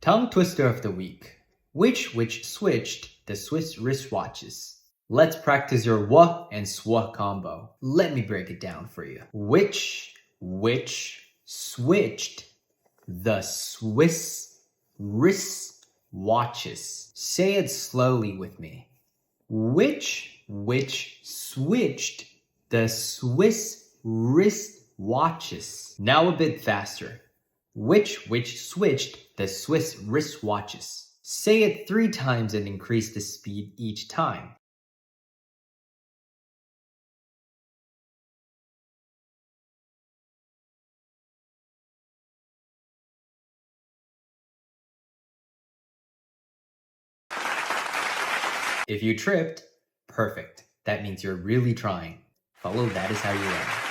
Tongue twister of the week. Which switched the Swiss wristwatches? Let's practice your wha and swa combo. Let me break it down for you. Which switched the Swiss wristwatches? Say it slowly with me. Which switched the Swiss wristwatches? Now a bit faster. Which switched the Swiss wristwatches? Say it 3 times and increase the speed each time. If you tripped, perfect. That means you're really trying. Follow That Is How You Learn.